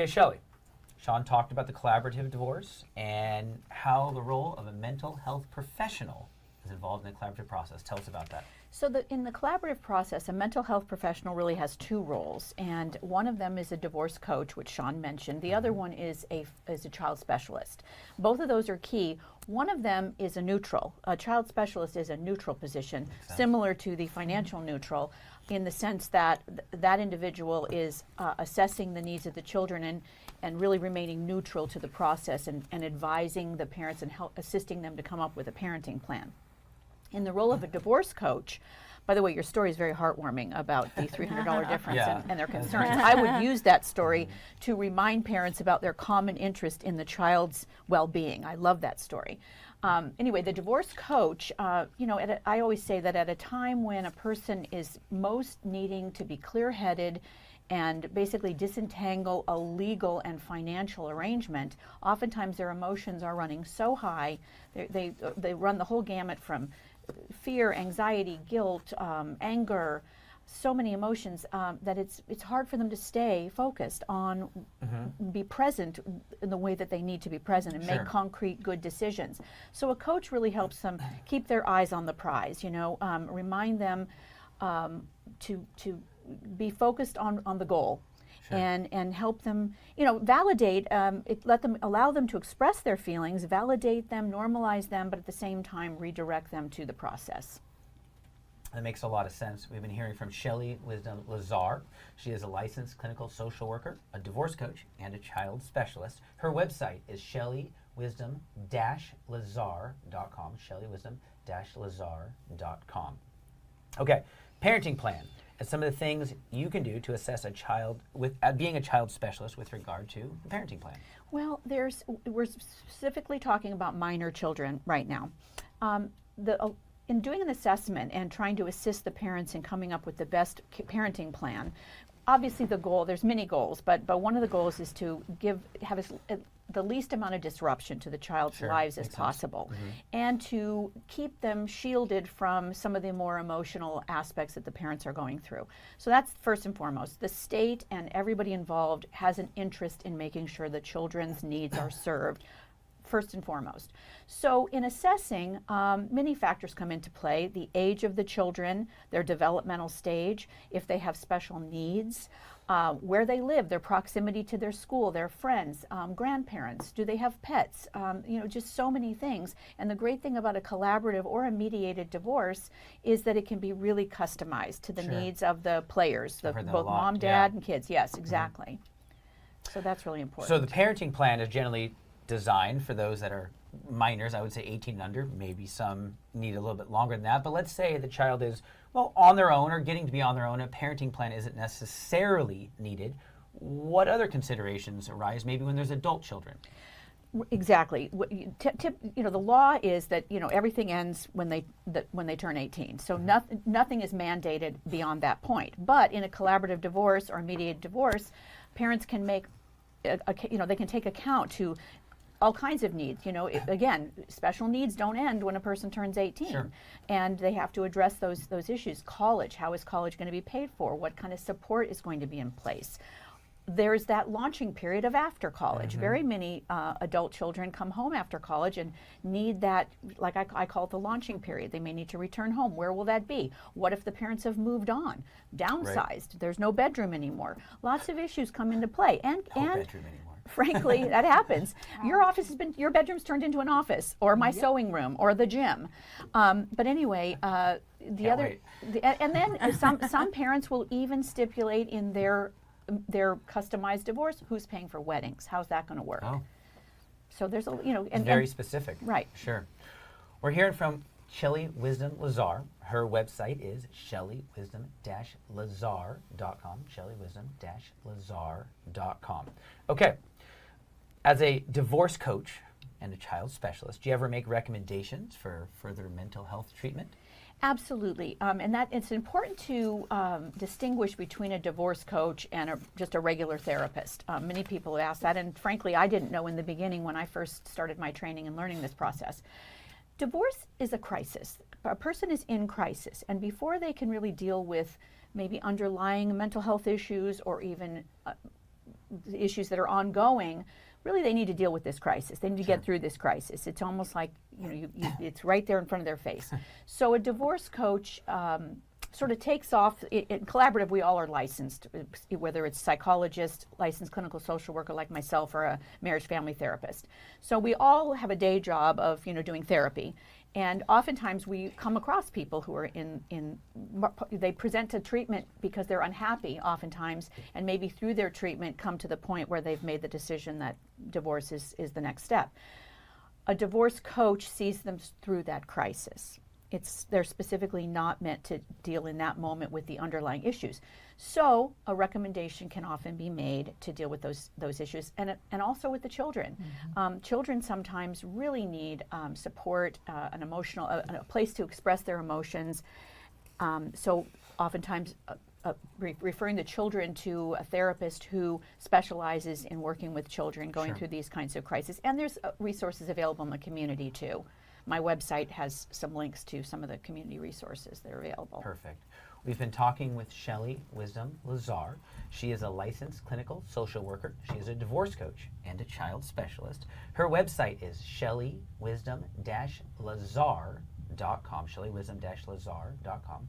Okay, Shelley. Sean talked about the collaborative divorce and how the role of a mental health professional is involved in the collaborative process. Tell us about that. So in the collaborative process, a mental health professional really has two roles, and one of them is a divorce coach, which Sean mentioned. The other one is a child specialist. Both of those are key. One of them is a neutral. A child specialist is a neutral position, similar to the financial neutral, in the sense that that individual is assessing the needs of the children and really remaining neutral to the process and advising the parents and assisting them to come up with a parenting plan. In the role of a divorce coach, by the way, your story is very heartwarming about the $300 difference and their concerns. I would use that story to remind parents about their common interest in the child's well-being. I love that story. Anyway, the divorce coach, I always say that at a time when a person is most needing to be clear-headed and basically disentangle a legal and financial arrangement, oftentimes their emotions are running so high, they run the whole gamut from fear, anxiety, guilt, anger, so many emotions that it's hard for them to stay focused on, be present in the way that they need to be present and make concrete, good decisions. So a coach really helps them keep their eyes on the prize, remind them to be focused on the goal. And help them, validate, allow them to express their feelings, validate them, normalize them, but at the same time redirect them to the process. That makes a lot of sense. We've been hearing from Shelle Wisdom-Lazar. She is a licensed clinical social worker, a divorce coach, and a child specialist. Her website is shellewisdom-lazar.com, shellewisdom-lazar.com. Okay, parenting plan. And some of the things you can do to assess a child with being a child specialist with regard to the parenting plan. Well, we're specifically talking about minor children right now. In doing an assessment and trying to assist the parents in coming up with the best parenting plan, obviously the goal, there's many goals, but one of the goals is to have the least amount of disruption to the child's lives as possible, and to keep them shielded from some of the more emotional aspects that the parents are going through. So that's first and foremost. The state and everybody involved has an interest in making sure the children's needs are served first and foremost. So in assessing, many factors come into play: the age of the children, their developmental stage, if they have special needs, where they live, their proximity to their school, their friends, grandparents, do they have pets, just so many things. And the great thing about a collaborative or a mediated divorce is that it can be really customized to the needs of the players, both mom, dad, and kids. Yes, exactly. So that's really important. So the parenting plan is generally designed for those that are minors, I would say 18 and under. Maybe some need a little bit longer than that, but let's say the child is on their own or getting to be on their own. A parenting plan isn't necessarily needed. What other considerations arise maybe when there's adult children? Exactly. The law is that everything ends when they turn 18. So nothing is mandated beyond that point. But in a collaborative divorce or a mediated divorce, parents can make they can take account to all kinds of needs. Again, special needs don't end when a person turns 18. And they have to address those issues. College, how is college going to be paid for? What kind of support is going to be in place? There's that launching period of after college. Very many adult children come home after college and need that, like I call it the launching period. They may need to return home. Where will that be? What if the parents have moved on, downsized? There's no bedroom anymore. Lots of issues come into play. And bedroom anymore. Frankly, that happens. Your bedroom's turned into an office, or my sewing room, or the gym. But anyway, and then some parents will even stipulate in their customized divorce who's paying for weddings. How's that going to work? So there's and very specific. Right. Sure. We're hearing from Shelle Wisdom-Lazar. Her website is shellewisdom-lazar.com. shellewisdom-lazar.com. Okay. As a divorce coach and a child specialist, do you ever make recommendations for further mental health treatment? Absolutely, and that it's important to distinguish between a divorce coach and just a regular therapist. Many people ask that, and frankly, I didn't know in the beginning when I first started my training and learning this process. Divorce is a crisis. A person is in crisis, and before they can really deal with maybe underlying mental health issues or even issues that are ongoing, really they need to deal with this crisis. They need to get through this crisis. It's almost like, it's right there in front of their face. So a divorce coach sort of takes off. In collaborative, we all are licensed, whether it's psychologist, licensed clinical social worker like myself, or a marriage family therapist. So we all have a day job of doing therapy. And oftentimes we come across people who are they present to treatment because they're unhappy oftentimes, and maybe through their treatment come to the point where they've made the decision that divorce is the next step. A divorce coach sees them through that crisis. They're specifically not meant to deal in that moment with the underlying issues. So a recommendation can often be made to deal with those issues, and also with the children. Children sometimes really need support, an emotional, a place to express their emotions. So oftentimes referring the children to a therapist who specializes in working with children going through these kinds of crises. And there's resources available in the community too. My website has some links to some of the community resources that are available. Perfect. We've been talking with Shelle Wisdom-Lazar. She is a licensed clinical social worker. She is a divorce coach and a child specialist. Her website is shellewisdom-lazar.com, shellewisdom-lazar.com.